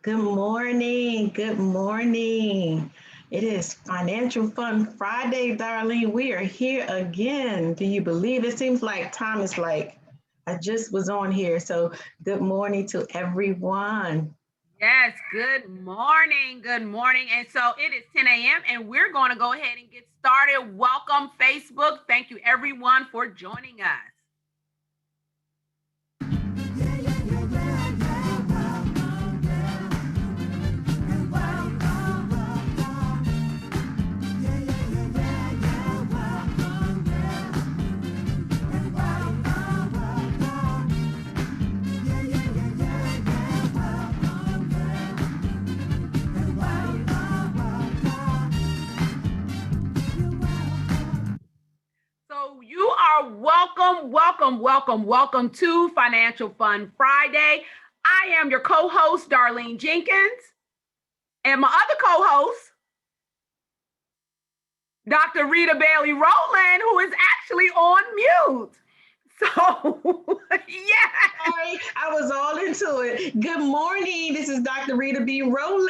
Good morning. Good morning. It is Financial Fun Friday, darling. We are here again. Do you believe it? Seems like time is like I just was on here. So, good morning to everyone. Yes, good morning. Good morning. And so it is 10 a.m. and we're going to go ahead and get started. Welcome, Facebook. Thank you, everyone, for joining us. So you are welcome to Financial Fun Friday. I am your co-host, Darlene Jenkins, and my other co-host, Dr. Rita Bailey Rowland, who is actually on mute. So, yeah. Sorry, I was all into it. Good morning. This is Dr. Rita B. Rowland.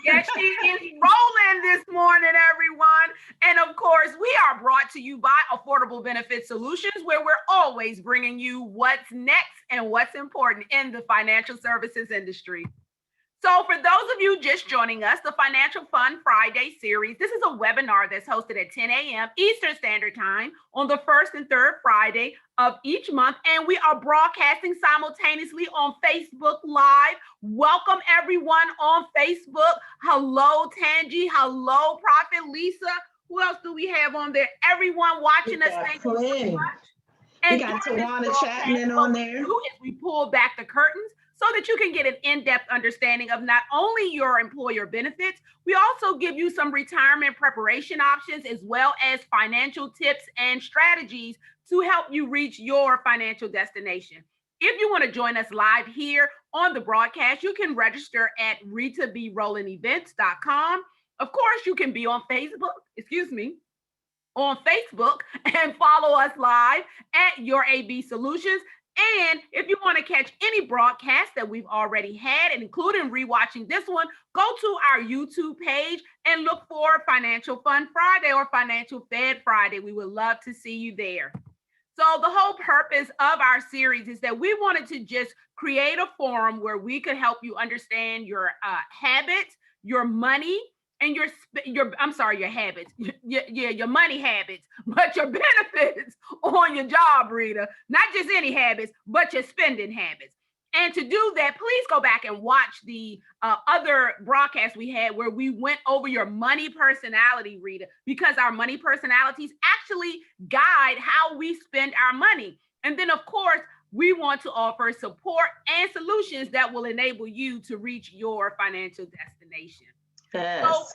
Yes, she is rolling this morning, everyone. And of course, we are brought to you by Affordable Benefit Solutions, where we're always bringing you what's next and what's important in the financial services industry. So, for those of you just joining us, the Financial Fun Friday series, this is a webinar that's hosted at 10 a.m. Eastern Standard Time on the first and third Friday of each month. And we are broadcasting simultaneously on Facebook Live. Welcome, everyone on Facebook. Hello, Tangi. Hello, Prophet Lisa. Who else do we have on there? Everyone We watching us, got thank you so Quinn. much. We And got during this Tawana broadcast, Chapman what on we there. do is we pull back the curtains so that you can get an in-depth understanding of not only your employer benefits, we also give you some retirement preparation options as well as financial tips and strategies to help you reach your financial destination. If you want to join us live here on the broadcast, you can register at ritabrolandevents.com. Of course, you can be on Facebook and follow us live at Your AB Solutions. And if you want to catch any broadcast that we've already had, including rewatching this one, go to our YouTube page and look for Financial Fun Friday or Financial Fed Friday. We would love to see you there. So, the whole purpose of our series is that we wanted to just create a forum where we could help you understand your habits, your money, and your habits, your money habits, but your benefits on your job, Rita. Not just any habits, but your spending habits. And to do that, please go back and watch the other broadcasts we had where we went over your money personality, Rita, because our money personalities actually guide how we spend our money. And then, of course, we want to offer support and solutions that will enable you to reach your financial destination. So, Yes.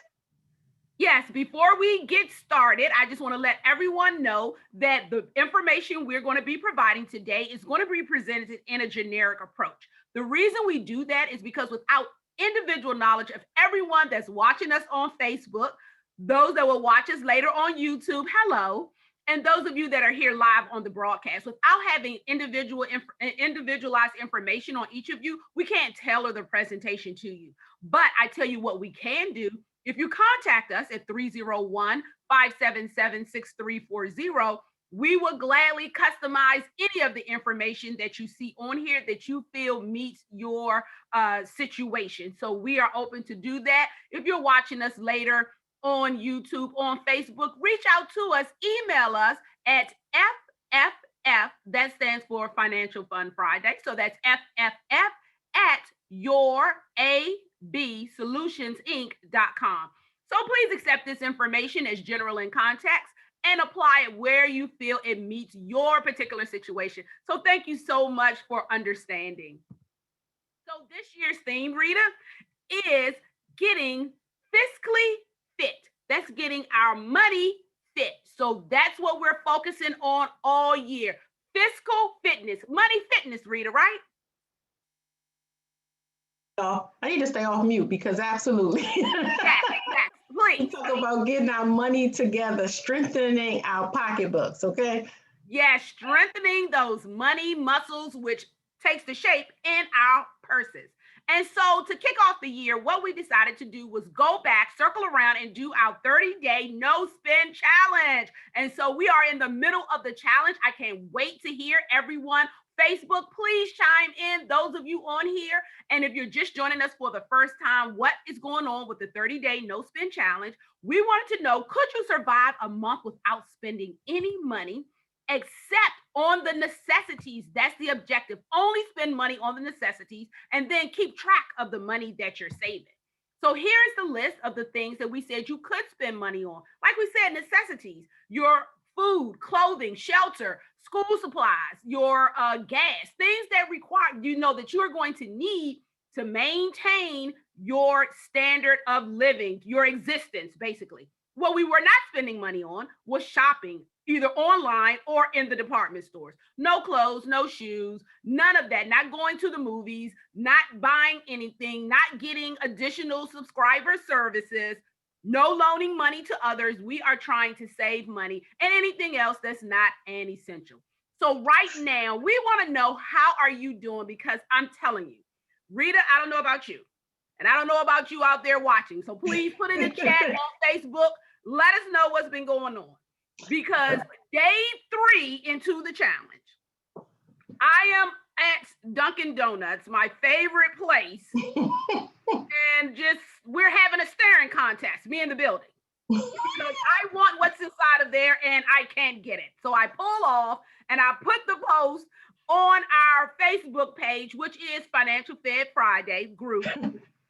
yes, before we get started, I just want to let everyone know that the information we're going to be providing today is going to be presented in a generic approach. The reason we do that is because without individual knowledge of everyone that's watching us on Facebook, those that will watch us later on YouTube, hello, and those of you that are here live on the broadcast, without having individualized information on each of you, we can't tailor the presentation to you. But I tell you what we can do. If you contact us at 301-577-6340, we will gladly customize any of the information that you see on here that you feel meets your situation. So we are open to do that. If you're watching us later on YouTube, on Facebook, reach out to us, email us at FFF, that stands for Financial Fun Friday. So that's FFF at yourabsolutionsinc.com. So please accept this information as general in context and apply it where you feel it meets your particular situation. So thank you so much for understanding. So this year's theme, Rita, is getting fiscally fit. That's getting our money fit. So that's what we're focusing on all year. Fiscal fitness, money fitness, Rita, right? I need to stay off mute because absolutely. Yes, yes, We please. talk about getting our money together, strengthening our pocketbooks, okay? Yes, strengthening those money muscles, which takes the shape in our purses. And so to kick off the year, what we decided to do was go back, circle around, and do our 30-day no spend challenge. And so we are in the middle of the challenge. I can't wait to hear everyone. Facebook, please chime in, those of you on here. And if you're just joining us for the first time, what is going on with the 30-day no spend challenge? We wanted to know, could you survive a month without spending any money except on the necessities? That's the objective. Only spend money on the necessities and then keep track of the money that you're saving. So here's the list of the things that we said you could spend money on. Like we said, necessities, your food, clothing, shelter, school supplies, your gas, things that require, that you're going to need to maintain your standard of living, your existence, basically. What we were not spending money on was shopping, either online or in the department stores. No clothes, no shoes, none of that. Not going to the movies, not buying anything, not getting additional subscriber services, no loaning money to others. We are trying to save money and anything else that's not an essential. So right now, we want to know, how are you doing? Because I'm telling you, Rita, I don't know about you, and I don't know about you out there watching. So please put in the chat on Facebook. Let us know what's been going on. Because day 3 into the challenge, I am at Dunkin' Donuts, my favorite place. And we're having a staring contest, me in the building. Because I want what's inside of there and I can't get it. So I pull off and I put the post on our Facebook page, which is Financial Fed Friday group.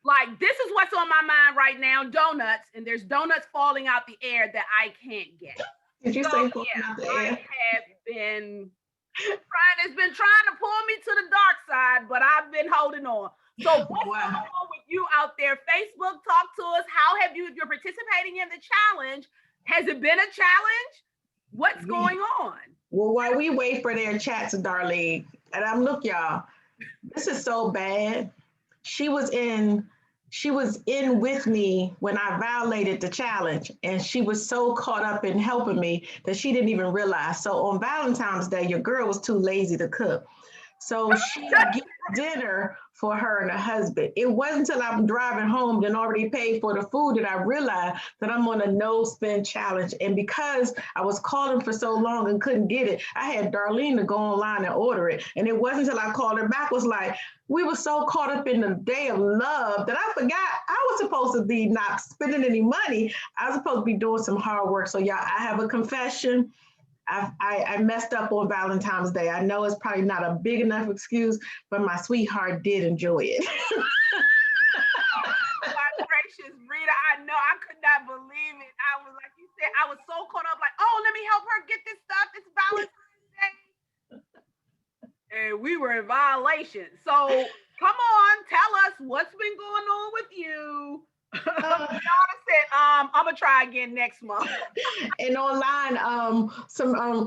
Like, this is what's on my mind right now, donuts, and there's donuts falling out the air that I can't get. Did you say falling out the air? I have been it's been trying to pull me to the dark side, but I've been holding on. So what's going on with you out there? Facebook, talk to us. How have you, if you're participating in the challenge, has it been a challenge? What's going on? Well, while we wait for their chats, Darlene, and look, y'all, this is so bad. She was in with me when I violated the challenge, and she was so caught up in helping me that she didn't even realize. So on Valentine's Day, your girl was too lazy to cook. So she get dinner for her and her husband. It wasn't until I'm driving home and already paid for the food that I realized that I'm on a no spend challenge. And because I was calling for so long and couldn't get it, I had Darlene to go online and order it. And it wasn't until I called her back, was like, we were so caught up in the day of love that I forgot I was supposed to be not spending any money. I was supposed to be doing some hard work. So y'all, I have a confession. I messed up on Valentine's Day. I know it's probably not a big enough excuse, but my sweetheart did enjoy it. My gracious, Rita, I know, I could not believe it. I was, like you said, I was so caught up, like, oh, let me help her get this stuff. It's Valentine's Day. And we were in violation. So come on, tell us what's been going on with you. Donna said, I'm gonna try again next month. And online,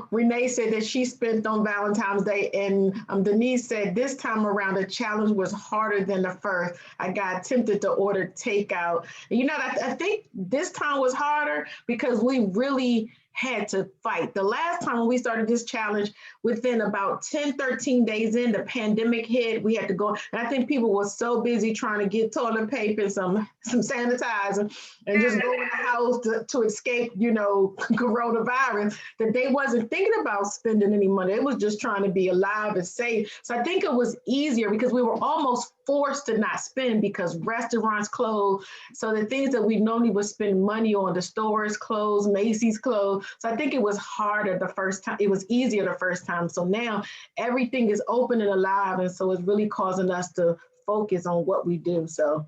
Renee said that she spent on Valentine's Day, and Denise said this time around the challenge was harder than the first. I got tempted to order takeout. And, I think this time was harder because we really had to fight. The last time when we started this challenge, within about 10, 13 days in, the pandemic hit, we had to go. And I think people were so busy trying to get toilet paper and some sanitizer and just go in the house to escape, coronavirus, that they wasn't thinking about spending any money. It was just trying to be alive and safe. So I think it was easier because we were almost forced to not spend because restaurants closed. So the things that we normally would spend money on, the stores closed, Macy's closed. So I think it was harder the first time. It was easier the first time. So now everything is open and alive. And so it's really causing us to focus on what we do. So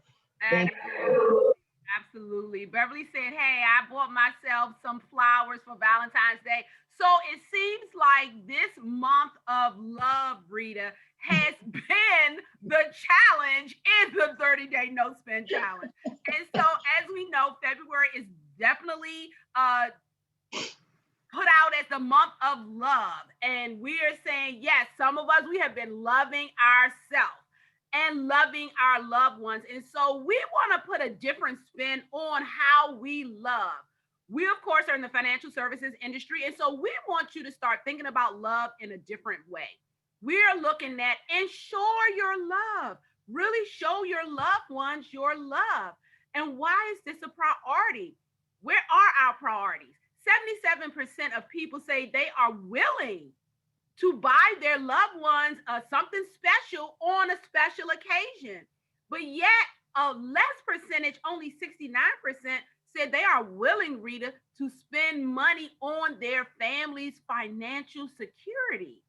thank you. Absolutely. Beverly said, hey, I bought myself some flowers for Valentine's Day. So it seems like this month of love, Rita, has been the challenge in the 30-day no spend challenge. And so as we know, February is definitely put out as the month of love. And we are saying, yes, some of us, we have been loving ourselves and loving our loved ones. And so we want to put a different spin on how we love. We, of course, are in the financial services industry. And so we want you to start thinking about love in a different way. We are looking at ensure your love. really show your loved ones your love. And why is this a priority? Where are our priorities? 77% of people say they are willing to buy their loved ones something special on a special occasion. But yet, a less percentage, only 69%, said they are willing, Rita, to spend money on their family's financial security.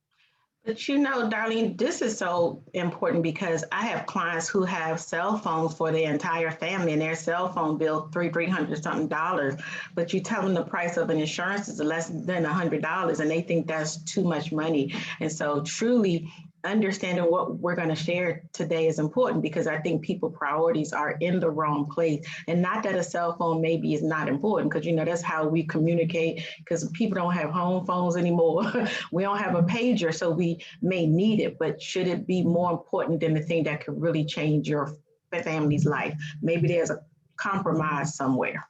But you know, Darlene, this is so important because I have clients who have cell phones for the entire family, and their cell phone bill three hundred something dollars. But you tell them the price of an insurance is less than $100, and they think that's too much money. And so, truly, understanding what we're going to share today is important because I think people priorities are in the wrong place. And not that a cell phone maybe is not important, because you know that's how we communicate, because people don't have home phones anymore. We don't have a pager, so we may need it, but should it be more important than the thing that could really change your family's life? Maybe there's a compromise somewhere.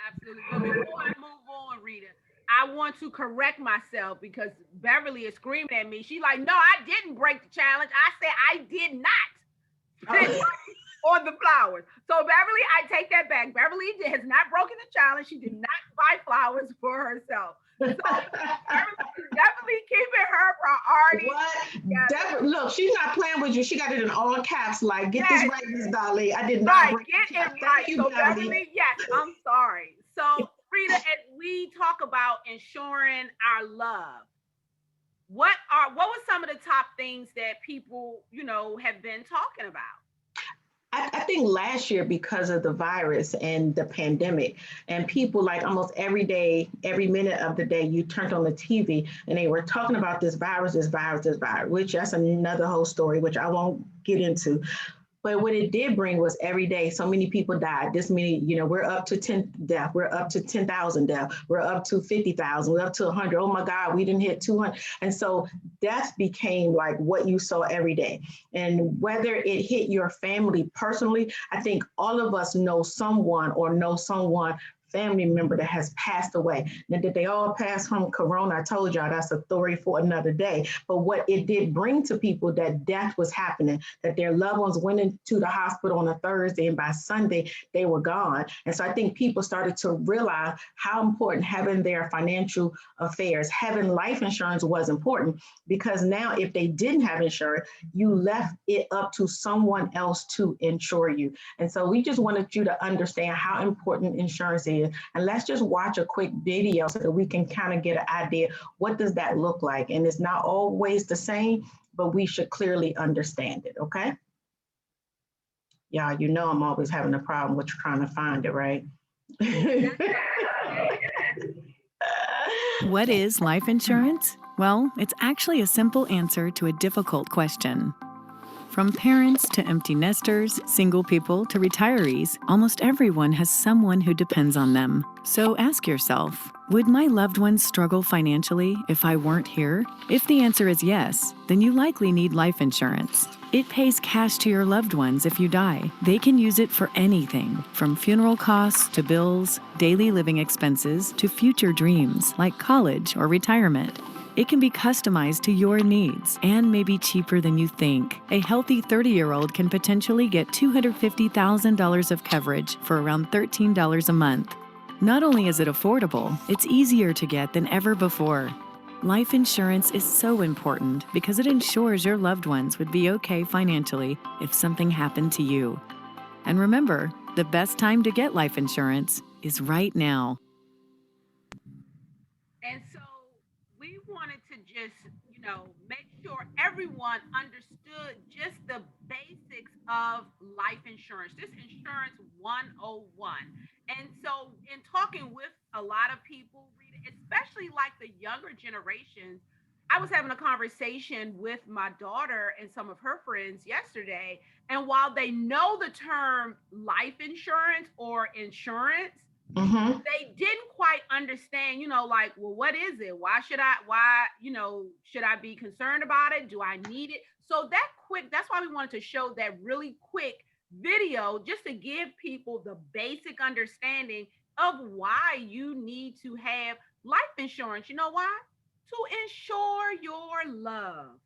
Absolutely. But before I move on, Rita, I want to correct myself because Beverly is screaming at me. She's like, no, I didn't break the challenge. I said I did not spend Oh. money on the flowers. So Beverly, I take that back. Beverly has not broken the challenge. She did not buy flowers for herself. So Beverly is definitely keeping her priority. What? Together. Look, she's not playing with you. She got it in all caps. Like, get this Yes, right, Miss Dolly. I did not right. break the Get it challenge. right. Thank you, So Beverly. Beverly, yes, I'm sorry. So Rita, as we talk about ensuring our love, what were some of the top things that people, have been talking about? I think last year, because of the virus and the pandemic, and people like almost every day, every minute of the day, you turned on the TV and they were talking about this virus, which that's another whole story, which I won't get into. But what it did bring was every day, so many people died. This many, we're up to 10 deaths. We're up to 10,000 deaths. We're up to 50,000. We're up to 100. Oh my God, we didn't hit 200. And so death became like what you saw every day. And whether it hit your family personally, I think all of us know someone or know someone family member that has passed away. Now, did they all pass from Corona? I told y'all that's a story for another day. But what it did bring to people that death was happening, that their loved ones went into the hospital on a Thursday and by Sunday they were gone. And so I think people started to realize how important having their financial affairs, having life insurance was important, because now if they didn't have insurance, you left it up to someone else to insure you. And so we just wanted you to understand how important insurance is. And let's just watch a quick video so that we can kind of get an idea, what does that look like? And it's not always the same, but we should clearly understand it, okay? Y'all, I'm always having a problem with trying to find it, right? What is life insurance? Well, it's actually a simple answer to a difficult question. From parents to empty nesters, single people to retirees, almost everyone has someone who depends on them. So ask yourself, would my loved ones struggle financially if I weren't here? If the answer is yes, then you likely need life insurance. It pays cash to your loved ones if you die. They can use it for anything, from funeral costs to bills, daily living expenses to future dreams like college or retirement. It can be customized to your needs and may be cheaper than you think. A healthy 30-year-old can potentially get $250,000 of coverage for around $13 a month. Not only is it affordable, it's easier to get than ever before. Life insurance is so important because it ensures your loved ones would be okay financially if something happened to you. And remember, the best time to get life insurance is right now. And so we wanted to just, make sure everyone understood just the basics of life insurance, this insurance 101. And so, in talking with a lot of people, Rita, especially like the younger generations, I was having a conversation with my daughter and some of her friends yesterday. And while they know the term life insurance or insurance, Mm-hmm. they didn't quite understand, like, well, what is it? Why, should I be concerned about it? Do I need it? So that's why we wanted to show that really quick video just to give people the basic understanding of why you need to have life insurance. You know why? To ensure your love.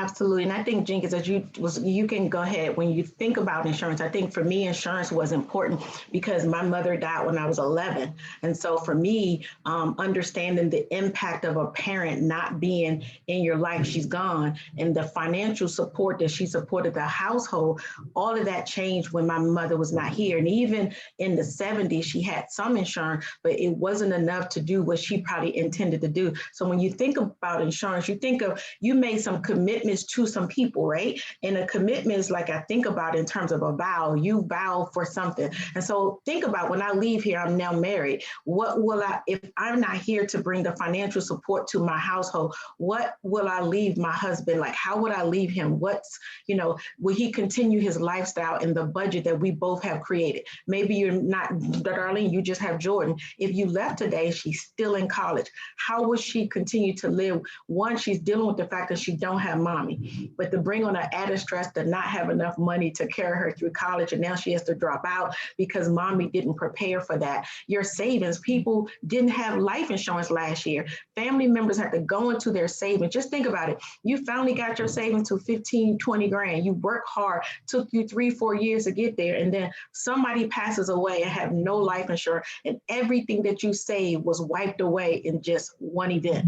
Absolutely. And I think, Jenkins, as you can go ahead when you think about insurance. I think for me, insurance was important because my mother died when I was 11. And so for me, understanding the impact of a parent not being in your life, she's gone, and the financial support that she supported the household, all of that changed when my mother was not here. And even in the 70s, she had some insurance, but it wasn't enough to do what she probably intended to do. So when you think about insurance, you think of, you made some commitments to some people, right? And a commitment is like, I think about in terms of a vow, you vow for something. And so think about when I leave here, I'm now married. What will I, if I'm not here to bring the financial support to my household, what will I leave my husband? Like, how would I leave him? What's, will he continue his lifestyle in the budget that we both have created? Maybe you're not, Darlene, you just have Jordan. If you left today, she's still in college. How will she continue to live? One, she's dealing with the fact that she don't have mommy, but to bring on an added stress to not have enough money to carry her through college, and now she has to drop out because mommy didn't prepare for that. Your savings, people didn't have life insurance last year. Family members had to go into their savings. Just think about it. You finally got your savings to 15, 20 grand. You worked hard, took you 3-4 years to get there, and then somebody passes away and have no life insurance, and everything that you saved was wiped away in just one event.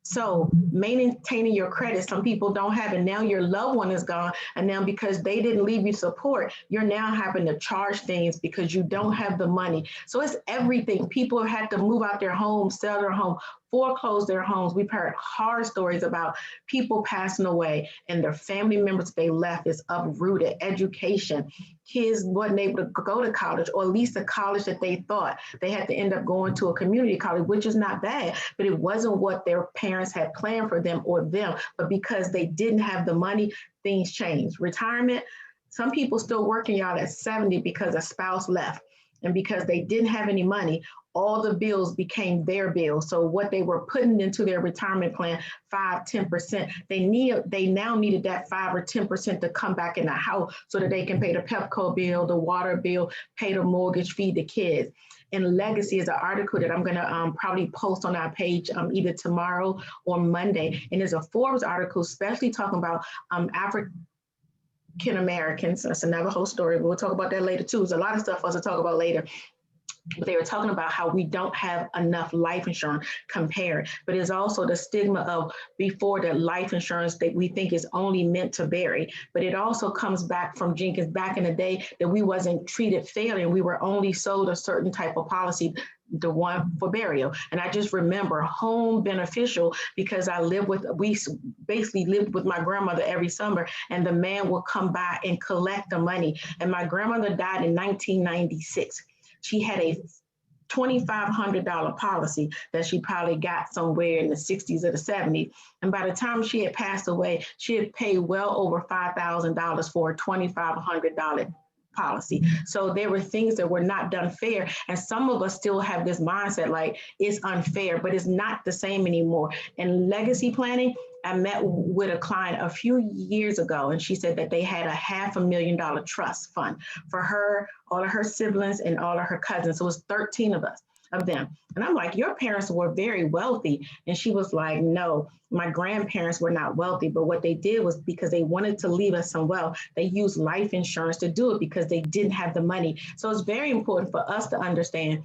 So maintaining your credit, some people don't have it. Now your loved one is gone. And now because they didn't leave you support, you're now having to charge things because you don't have the money. So it's everything. People have had to move out their homes, sell their home, foreclose their homes. We've heard horror stories about people passing away and their family members they left is uprooted. Education, kids wasn't able to go to college, or at least the college that they thought. They had to end up going to a community college, which is not bad, but it wasn't what their parents had planned for them or them. But because they didn't have the money, things changed. Retirement, some people still working, y'all, at 70 because a spouse left. And because they didn't have any money, all the bills became their bills. So what they were putting into their retirement plan, 5-10%, they now needed that 5 or 10% to come back in the house so that they can pay the Pepco bill, the water bill, pay the mortgage, feed the kids. And Legacy is an article that I'm going to probably post on our page either tomorrow or Monday. And there's a Forbes article, especially talking about African Americans. That's another whole story, but we'll talk about that later too. There's a lot of stuff for us to talk about later. But they were talking about how we don't have enough life insurance compared, but it's also the stigma of before that life insurance that we think is only meant to bury. But it also comes back from Jenkins back in the day that we wasn't treated fairly and we were only sold a certain type of policy, the one for burial. And I just remember home beneficial because we basically lived with my grandmother every summer, and the man would come by and collect the money. And my grandmother died in 1996. She had a $2,500 policy that she probably got somewhere in the 60s or the 70s. And by the time she had passed away, she had paid well over $5,000 for a $2,500 policy. So there were things that were not done fair. And some of us still have this mindset like it's unfair, but it's not the same anymore. And legacy planning, I met with a client a few years ago, and she said that they had a $500,000 trust fund for her, all of her siblings, and all of her cousins. So it was 13 of them. And I'm like, your parents were very wealthy. And she was like, no, my grandparents were not wealthy, but what they did was because they wanted to leave us some wealth, they used life insurance to do it because they didn't have the money. So it's very important for us to understand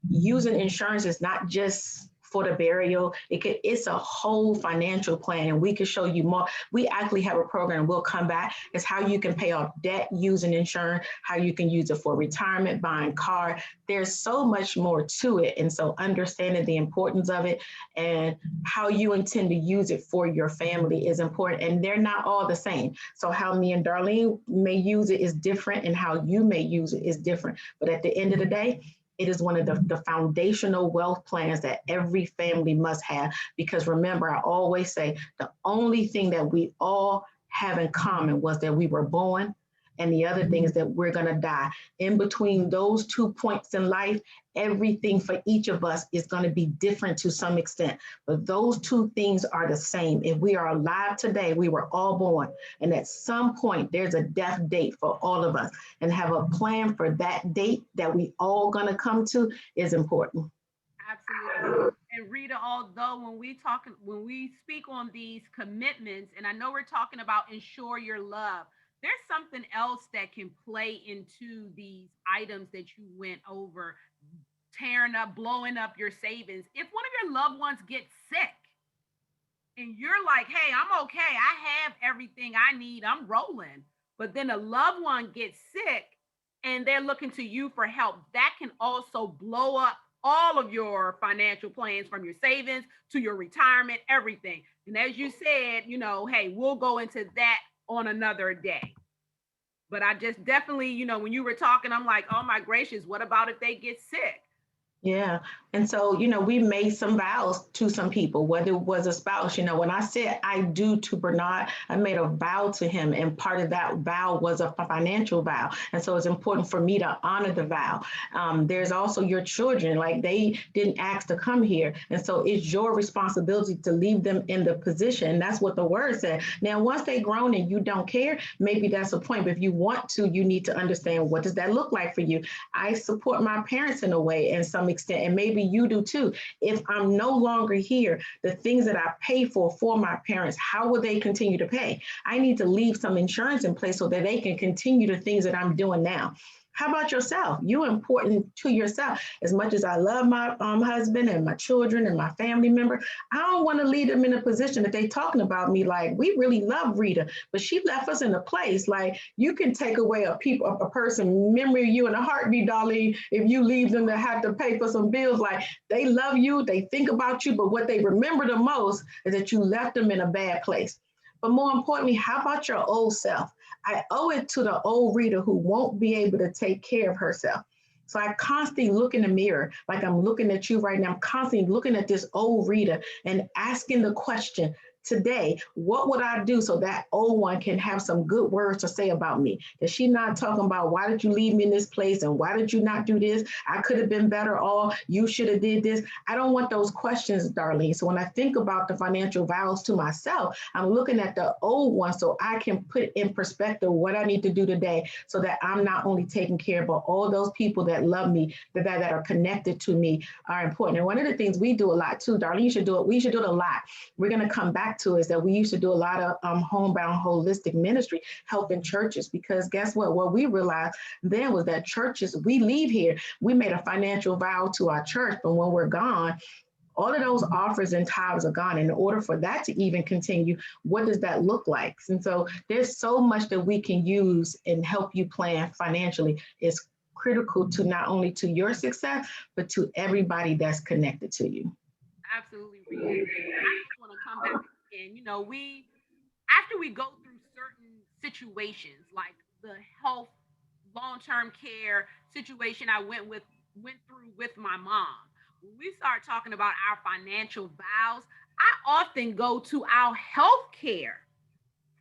using insurance is not just for the burial. It's a whole financial plan, and we can show you more. We actually have a program, we'll come back. It's how you can pay off debt using insurance, how you can use it for retirement, buying car. There's so much more to it. And so understanding the importance of it and how you intend to use it for your family is important. And they're not all the same. So how me and Darlene may use it is different, and how you may use it is different. But at the end of the day, it is one of the foundational wealth plans that every family must have. Because remember, I always say the only thing that we all have in common was that we were born, and the other thing is that we're going to die. In between those 2 points in life, everything for each of us is going to be different to some extent. But those two things are the same. If we are alive today, we were all born. And at some point, there's a death date for all of us. And have a plan for that date that we all going to come to is important. Absolutely. And Rita, although when we speak on these commitments, and I know we're talking about ensure your love, there's something else that can play into these items that you went over, tearing up, blowing up your savings. If one of your loved ones gets sick and you're like, hey, I'm okay, I have everything I need, I'm rolling, but then a loved one gets sick and they're looking to you for help, that can also blow up all of your financial plans, from your savings to your retirement, everything. And as you said, hey, we'll go into that on another day. But I just definitely, when you were talking, I'm like, oh my gracious, what about if they get sick? Yeah. And so, we made some vows to some people, whether it was a spouse. When I said I do to Bernard, I made a vow to him. And part of that vow was a financial vow. And so it's important for me to honor the vow. There's also your children, like they didn't ask to come here. And so it's your responsibility to leave them in the position. And that's what the word said. Now, once they're grown and you don't care, maybe that's a point. But if you want to, you need to understand, what does that look like for you? I support my parents in a way, and some extent, and maybe you do too. If I'm no longer here, the things that I pay for my parents, how will they continue to pay? I need to leave some insurance in place so that they can continue the things that I'm doing now. How about yourself? You're important to yourself. As much as I love my husband and my children and my family member, I don't want to leave them in a position that they talking about me like, we really love Rita, but she left us in a place. Like, you can take away a person memory of you in a heartbeat, Darlene, if you leave them to have to pay for some bills. Like, they love you, they think about you, but what they remember the most is that you left them in a bad place. But more importantly, how about your old self? I owe it to the old Rita who won't be able to take care of herself. So I constantly look in the mirror, like I'm looking at you right now. I'm constantly looking at this old Rita and asking the question, today, what would I do so that old one can have some good words to say about me? That she not talking about, why did you leave me in this place? And why did you not do this? I could have been better off. You should have did this. I don't want those questions, Darlene. So when I think about the financial vows to myself, I'm looking at the old one so I can put in perspective what I need to do today so that I'm not only taking care, but all those people that love me, that are connected to me are important. And one of the things we do a lot too, Darlene, you should do it. We should do it a lot. We're going to come back to is that we used to do a lot of homebound holistic ministry, helping churches, because guess what we realized then was that churches, we leave here, we made a financial vow to our church, but when we're gone, all of those offers and tithes are gone. In order for that to even continue, what does that look like? And so there's so much that we can use and help you plan financially. It's critical to not only to your success, but to everybody that's connected to you. Absolutely. I just want to come back and after we go through certain situations like the health, long-term care situation I went through with my mom, when we start talking about our financial vows, I often go to our health care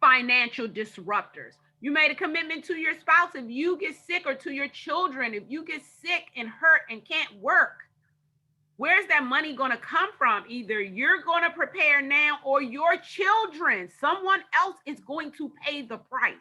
financial disruptors. You made a commitment to your spouse. If you get sick, or to your children, if you get sick and hurt and can't work, where's that money going to come from? Either you're going to prepare now, or your children, someone else is going to pay the price.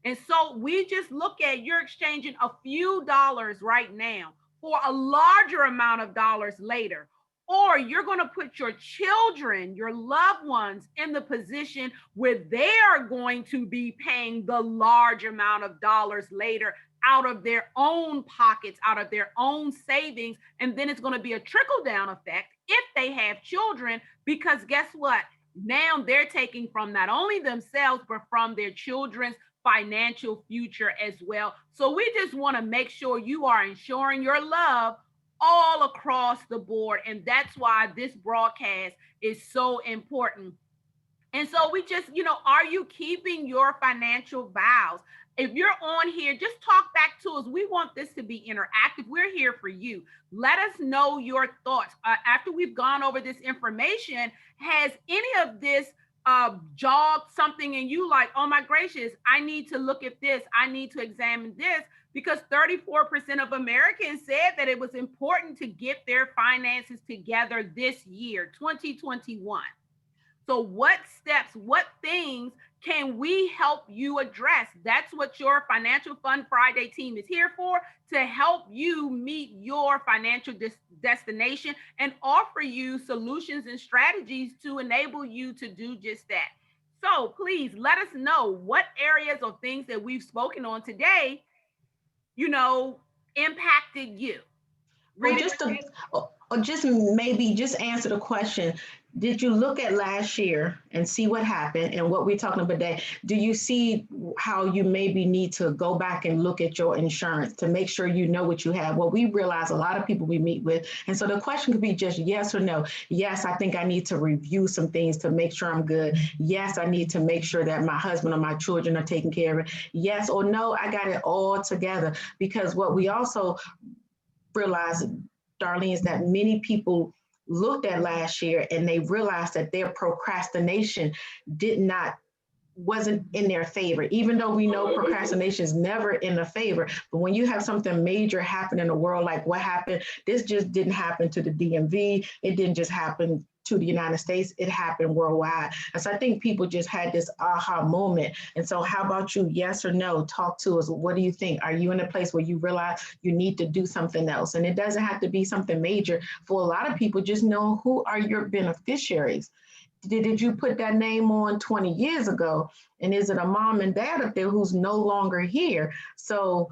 And so we just look at, you're exchanging a few dollars right now for a larger amount of dollars later. Or you're going to put your children, your loved ones, in the position where they are going to be paying the large amount of dollars later out of their own pockets, out of their own savings. And then it's going to be a trickle down effect if they have children, because guess what? Now they're taking from not only themselves, but from their children's financial future as well. So we just want to make sure you are ensuring your love all across the board. And that's why this broadcast is so important. And so we just, are you keeping your financial vows? If you're on here, just talk back to us. We want this to be interactive. We're here for you. Let us know your thoughts. After we've gone over this information, has any of this jogged something in you like, oh my gracious, I need to look at this. I need to examine this, because 34% of Americans said that it was important to get their finances together this year, 2021. So what steps, what things can we help you address? That's what your Financial Fun Friday team is here for, to help you meet your financial destination and offer you solutions and strategies to enable you to do just that. So please let us know what areas of things that we've spoken on today, impacted you. Or Read it. just to, or just maybe just answer the question. Did you look at last year and see what happened and what we're talking about today? Do you see how you maybe need to go back and look at your insurance to make sure you know what you have? Well, we realize a lot of people we meet with. And so the question could be just yes or no. Yes, I think I need to review some things to make sure I'm good. Yes, I need to make sure that my husband or my children are taken care of. Yes or no, I got it all together. Because what we also realize, Darlene, is that many people looked at last year and they realized that their procrastination did not wasn't in their favor, even though we know procrastination is never in the favor. But when you have something major happen in the world, like what happened, this just didn't happen to the DMV. It didn't just happen to the United States, it happened worldwide. And so I think people just had this aha moment. And so how about you, yes or no? Talk to us. What do you think? Are you in a place where you realize you need to do something else? And it doesn't have to be something major. For a lot of people, just know who are your beneficiaries. Did you put that name on 20 years ago? And is it a mom and dad up there who's no longer here? So,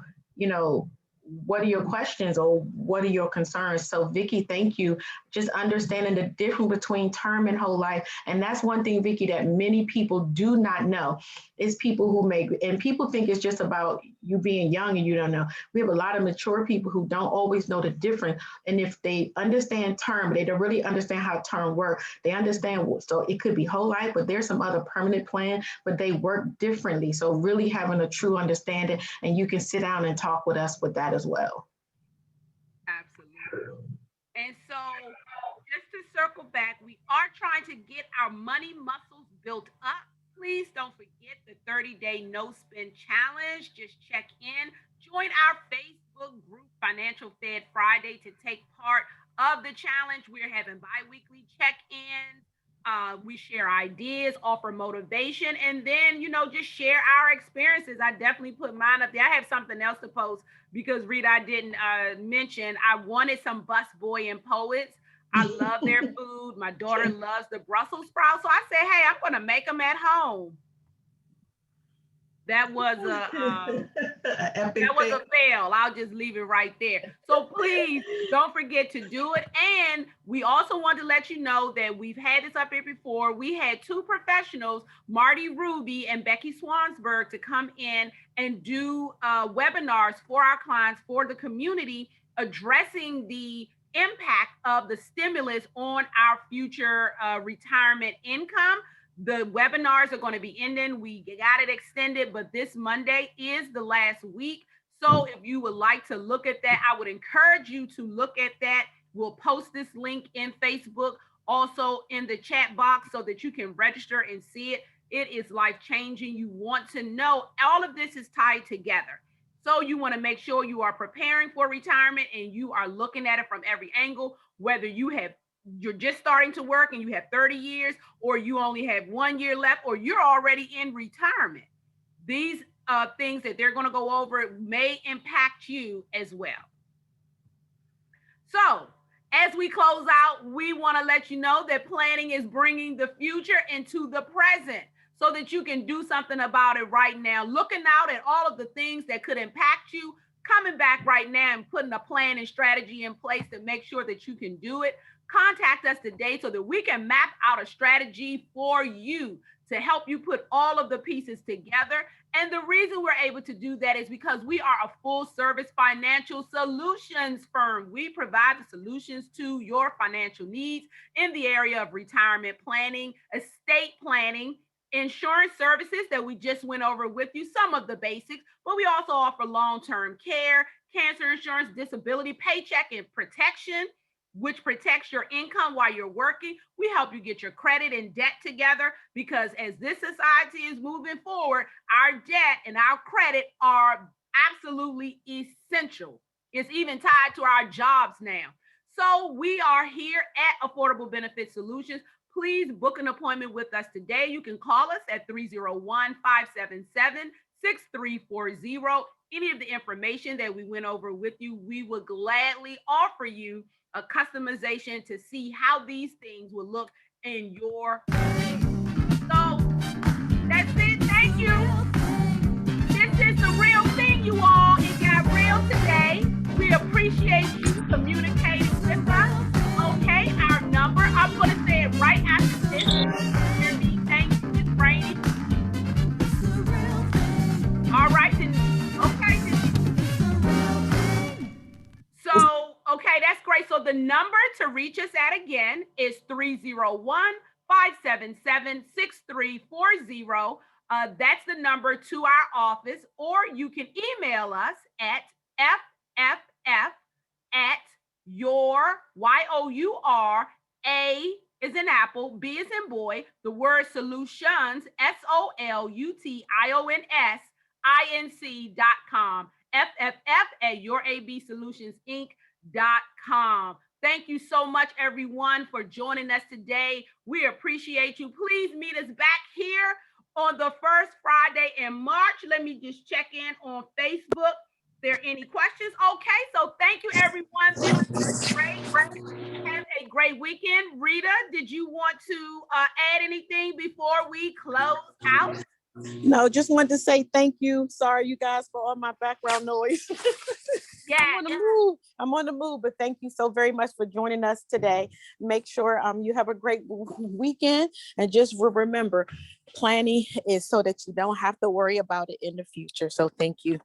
what are your questions or what are your concerns? So Vicki, thank you. Just understanding the difference between term and whole life. And that's one thing, Vicki, that many people do not know is people who and people think it's just about you being young and you don't know. We have a lot of mature people who don't always know the difference. And if they understand term, they don't really understand how term works. They understand, so it could be whole life, but there's some other permanent plan, but they work differently. So really having a true understanding, and you can sit down and talk with us with that as well. Absolutely. And so, just to circle back, we are trying to get our money muscles built up. Please don't forget the 30-day no spend challenge. Just check in. Join our Facebook group, Financial Fed Friday, to take part of the challenge. We're having bi-weekly check-ins. We share ideas, offer motivation, and then, just share our experiences. I definitely put mine up there. I have something else to post because, Rita, I didn't mention, I wanted some busboy and poets. I love their food. My daughter loves the Brussels sprouts. So I said, hey, I'm going to make them at home. That was a fail. I'll just leave it right there. So please don't forget to do it. And we also want to let you know that we've had this up here before. We had two professionals, Marty Ruby and Becky Swansberg, to come in and do webinars for our clients, for the community, addressing the impact of the stimulus on our future retirement income. The webinars are going to be ending. We got it extended, but this Monday is the last week. So if you would like to look at that, I would encourage you to look at that. We'll post this link in Facebook, also in the chat box, so that you can register and see it. It is life-changing. You want to know all of this is tied together. So you want to make sure you are preparing for retirement and you are looking at it from every angle, whether you're just starting to work and you have 30 years, or you only have 1 year left, or you're already in retirement. These things that they're going to go over may impact you as well. So as we close out, we want to let you know that planning is bringing the future into the present so that you can do something about it right now. Looking out at all of the things that could impact you, coming back right now and putting a plan and strategy in place to make sure that you can do it. Contact us today so that we can map out a strategy for you to help you put all of the pieces together. And the reason we're able to do that is because we are a full service financial solutions firm. We provide the solutions to your financial needs in the area of retirement planning, estate planning, insurance services that we just went over with you, some of the basics, but we also offer long-term care, cancer insurance, disability, paycheck and protection, which protects your income while you're working. We help you get your credit and debt together, because as this society is moving forward, our debt and our credit are absolutely essential. It's even tied to our jobs now. So we are here at Affordable Benefit Solutions, please book an appointment with us today. You can call us at 301-577-6340. Any of the information that we went over with you, we would gladly offer you a customization to see how these things will look in your home. So that's it. Thank you. This is The Real Thing, you all. It got real today. We appreciate you communicating with us. Okay, our number, I'm going to say it right after this. Hear me? Thank you, Miss Rainey. All right, then. Okay. So, okay, that's great. So the number to reach us at again is 301-577-6340. That's the number to our office, or you can email us at FFF@your, YOUR, A is in apple, B is in boy, the word solutions, SOLUTIONS.com, FFF@yourabsolutionsinc.com. Thank you so much, everyone, for joining us today. We appreciate you. Please meet us back here on the first Friday in March. Let me just check in on Facebook. If there are any questions? Okay, so thank you, everyone. This was great. Have a great weekend. Rita, did you want to add anything before we close out? No, just wanted to say thank you. Sorry, you guys, for all my background noise. Yeah. I'm on the move, but thank you so very much for joining us today. Make sure you have a great weekend, and just remember, planning is so that you don't have to worry about it in the future. So thank you.